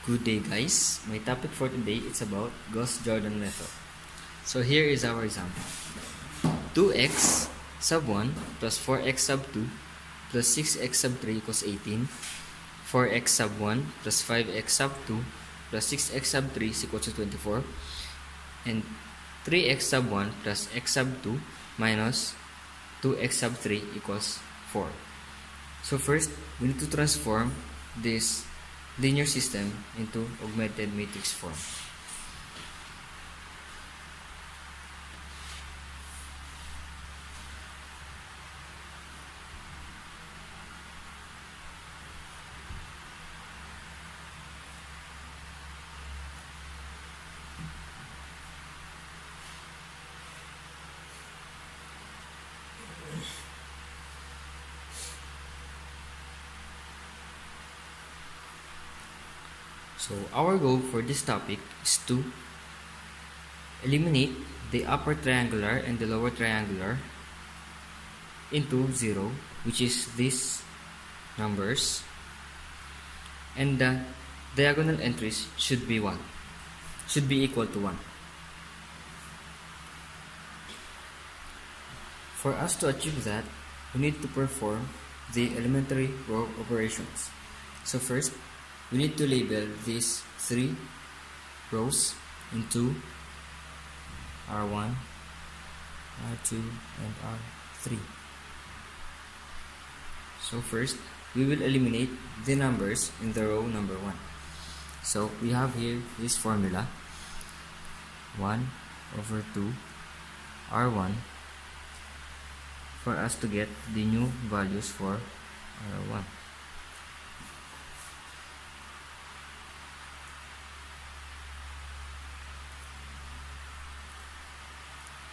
Good day guys, my topic for today is about Gauss Jordan method. So here is our example. 2x sub 1 plus 4x sub 2 plus 6x sub 3 equals 18. 4x sub 1 plus 5x sub 2 plus 6x sub 3 is equal to 24. And 3x sub 1 plus x sub 2 minus 2x sub 3 equals 4. So first, we need to transform this linear system into augmented matrix form. So our goal for this topic is to eliminate the upper triangular and the lower triangular into 0, which is these numbers, and the diagonal entries should be equal to 1. For us to achieve that, we need to perform the elementary row operations. So first, we need to label these 3 rows into R1, R2, and R3. So first, we will eliminate the numbers in the row number 1. So we have here this formula, 1 over 2 R1, for us to get the new values for R1.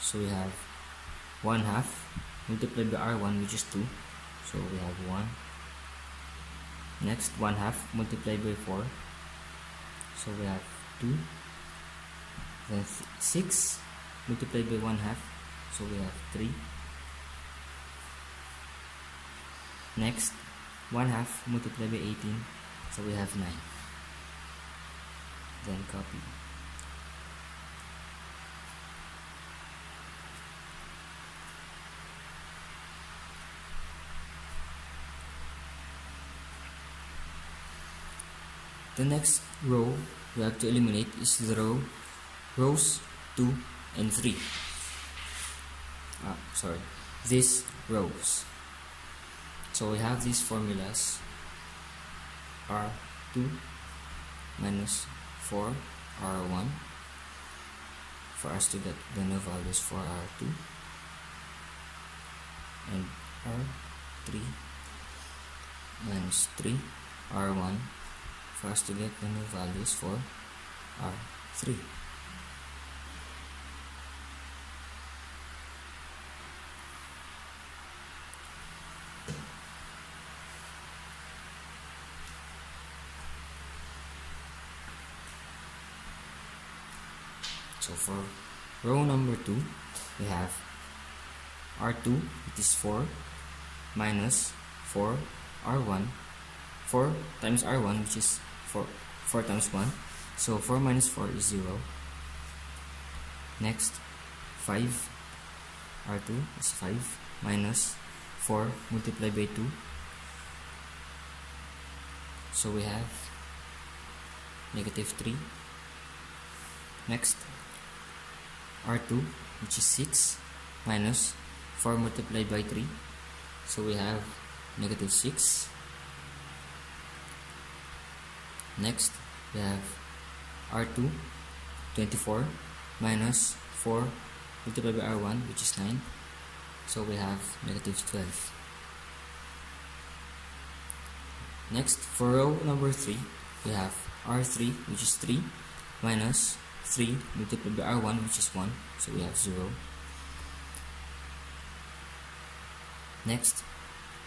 So we have 1/2 multiplied by R1, which is 2. So we have 1. Next, 1/2 multiplied by 4. So we have 2. Then 6 multiplied by 1/2. So we have 3. Next, 1/2 multiplied by 18. So we have 9. Then copy. The next row we have to eliminate is the rows 2 and 3. These rows. So we have these formulas, R2 minus 4 R1, for us to get the new values for R2, and R3 minus 3 R1, for us to get the new values for R3. So for row number 2, we have R2, it is 4, minus 4 R1, 4 times R1, which is 4 times 1. So 4 minus 4 is 0. Next, 5 R2 is 5 minus 4 multiplied by 2. So we have negative 3. Next, R2, which is 6 minus 4 multiplied by 3. So we have negative 6. Next, we have R2, 24 minus 4 multiplied by R1, which is 9. So we have negative 12. Next, for row number 3, we have R3, which is 3 minus 3 multiplied by R1, which is 1. So we have 0. Next,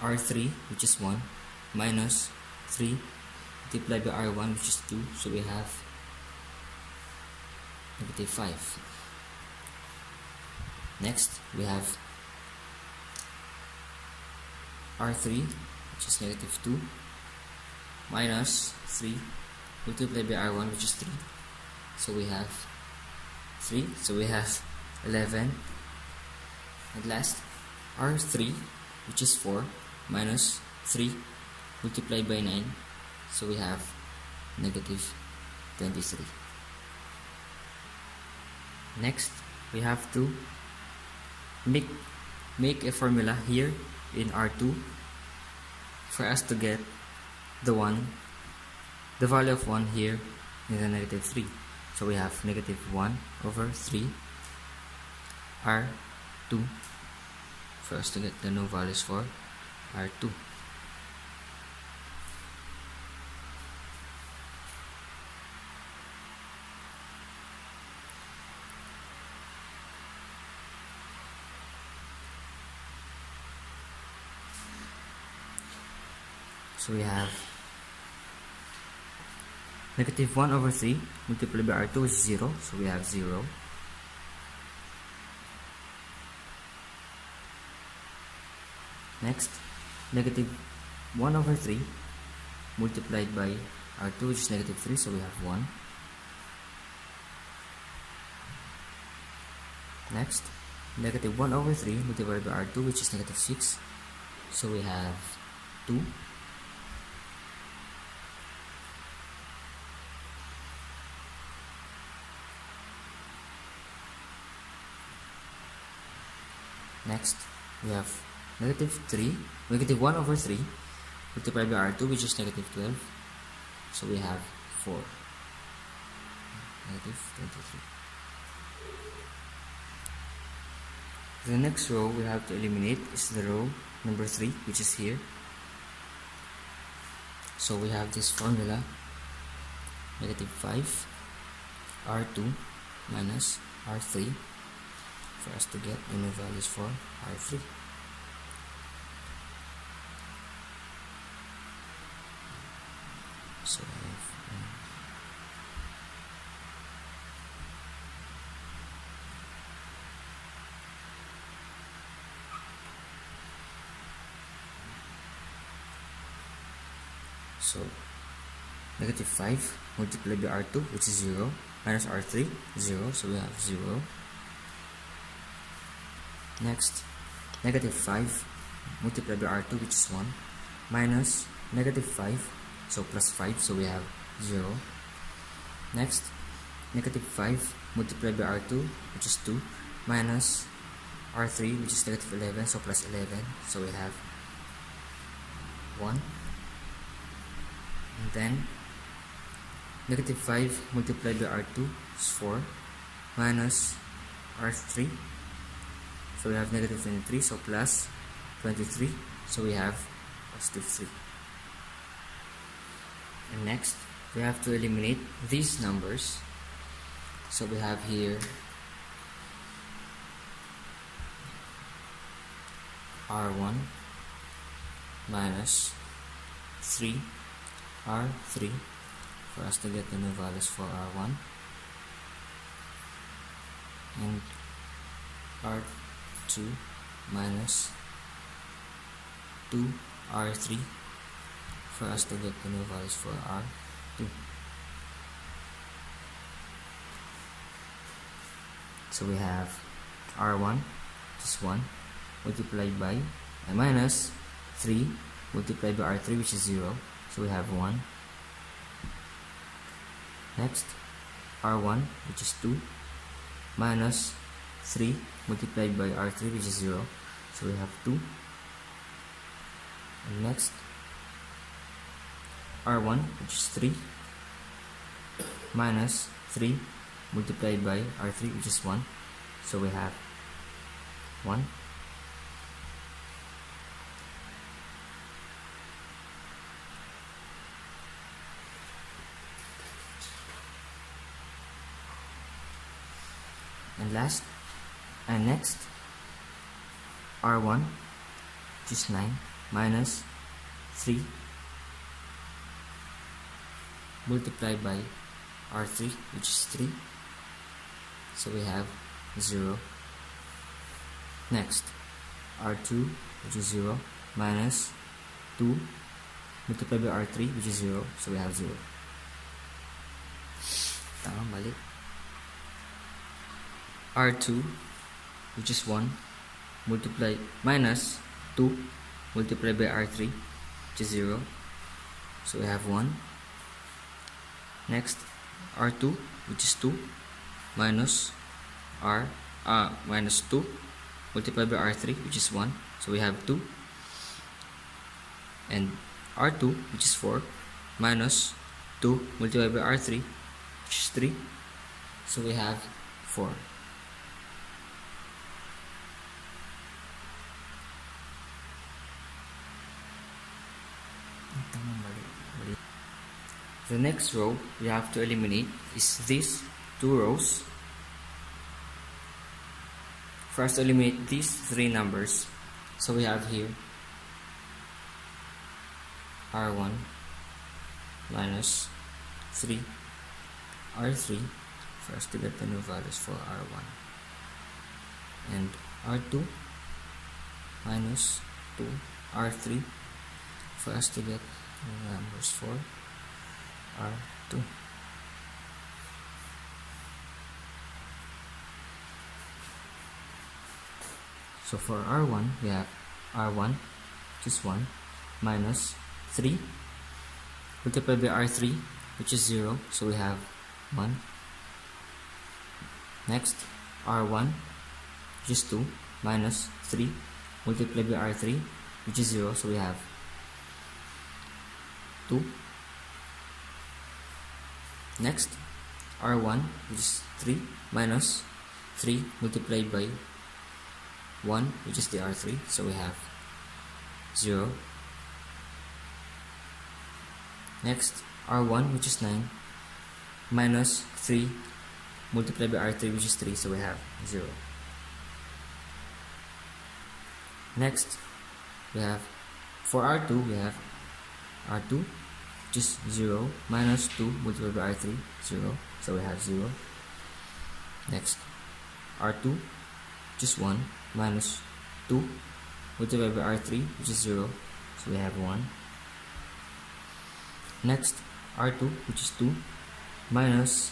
R3, which is 1 minus 3 multiplied by R1, which is 2, so we have negative 5. Next, we have R3, which is negative 2, minus 3 multiplied by R1, which is 3. So we have 3. So we have 11. And last, R3, which is 4, minus 3 multiplied by 9. So we have negative 23. Next, we have to make a formula here in R2 for us to get the value of 1 here in the negative 3. So we have negative 1 over 3 R2 for us to get the new values for R2. So we have negative 1 over 3 multiplied by R2 is 0, so we have 0. Next, negative 1 over 3 multiplied by R2, which is negative 3, so we have 1. Next, negative 1 over 3 multiplied by R2, which is negative 6, so we have 2. Next, we have negative 1 over 3 multiplied by R2, which is negative 12, so we have 4, negative 23. The next row we have to eliminate is the row number 3, which is here. So we have this formula, negative 5 R2 minus R3 for us to get the new values for R3. So I have so negative 5 multiplied by R2, which is 0, minus R3, 0, so we have 0. Next, negative 5 multiplied by R2, which is 1, minus negative 5, so plus 5, so we have 0. Next, negative 5 multiplied by R2, which is 2, minus R3, which is negative 11, so plus 11, so we have 1. And then negative 5 multiplied by R2 is 4, minus R3, so we have negative 23, so plus 23, so we have positive 3. And next, we have to eliminate these numbers. So we have here R1 minus 3 R3 for us to get the new values for R1, and R2 minus 2 R3 for us to get the new values for R2. So we have R1, which is 1, multiplied by minus 3 multiplied by R3, which is 0, so we have 1. Next, R1, which is 2, minus 3 multiplied by R3, which is 0, so we have 2. And next, R1, which is 3, minus 3 multiplied by R3, which is 1, so we have 1. And next, R1, which is 9, minus 3 multiplied by R3, which is 3, so we have 0. Next, R2, which is 0, minus 2 multiplied by R3, which is 0, so we have 0. Tama, mali. R2, which is 1, minus 2 multiplied by R3, which is 0. So we have 1. Next, R2, which is 2, minus minus 2 multiplied by R3, which is 1. So we have 2. And R2, which is 4, minus 2 multiplied by R3, which is 3. So we have 4. The next row we have to eliminate is these two rows. First, eliminate these three numbers. So we have here R1 minus 3 R3 for us to get the new values for R1, and R2 minus 2 R3 for us to get the numbers for R2. So for R1 we have R1, which is 1, minus 3 multiplied by R3, which is 0, so we have 1. Next, R1, which is 2, minus 3 multiplied by R3, which is 0, so we have 2. Next, R1, which is 3, minus 3 multiplied by 1, which is the R3, so we have 0. Next, R1, which is 9, minus 3 multiplied by R3, which is 3, so we have 0. Next, we have for R2, we have R2, which is 0, minus 2 multiplied by R3, 0, so we have 0. Next, R2, which is 1, minus 2 multiplied by R3, which is 0, so we have 1. Next, R2, which is 2, minus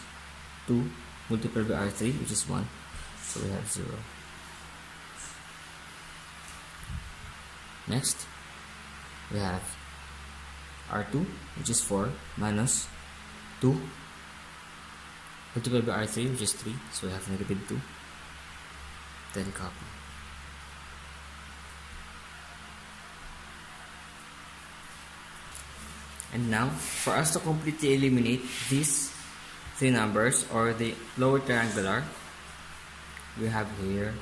2 multiplied by R3, which is 1, so we have 0. Next, we have R2, which is 4, minus 2 multiplied by R3, which is 3, so we have negative 2. Then copy. And now, for us to completely eliminate these three numbers, or the lower triangular, we have here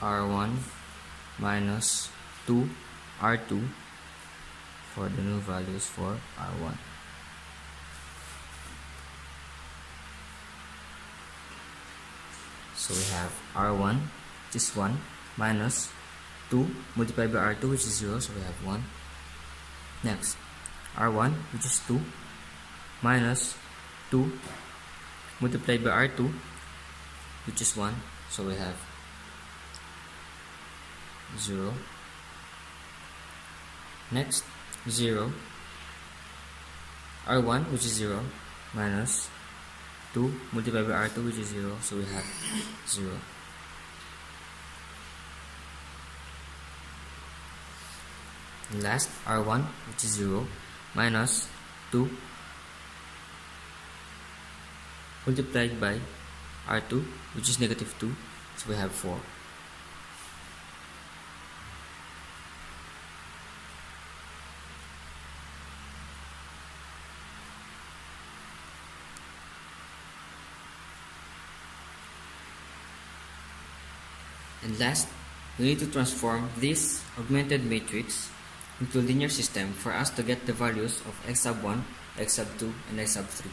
R1 minus 2 R2 for the new values for R1. So we have R1, which is 1, minus 2 multiplied by R2, which is 0, so we have 1. Next, R1, which is 2, minus 2 multiplied by R2, which is 1, so we have 0. Next, 0, R1, which is 0, minus 2 multiplied by R2, which is 0, so we have 0. And last, R1, which is 0, minus 2 multiplied by R2, which is negative 2, so we have 4. And last, we need to transform this augmented matrix into a linear system for us to get the values of x sub 1, x sub 2, and x sub 3.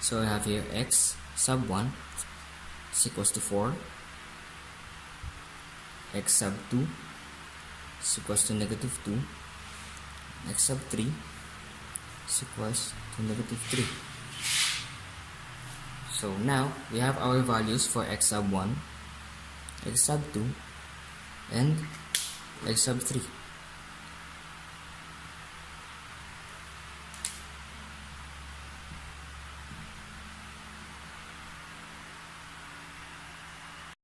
So I have here x sub 1 is equals to 4, x sub 2 is equals to negative 2, x sub 3 is equals to negative 3. So now we have our values for x sub 1, x sub 2, and x sub 3.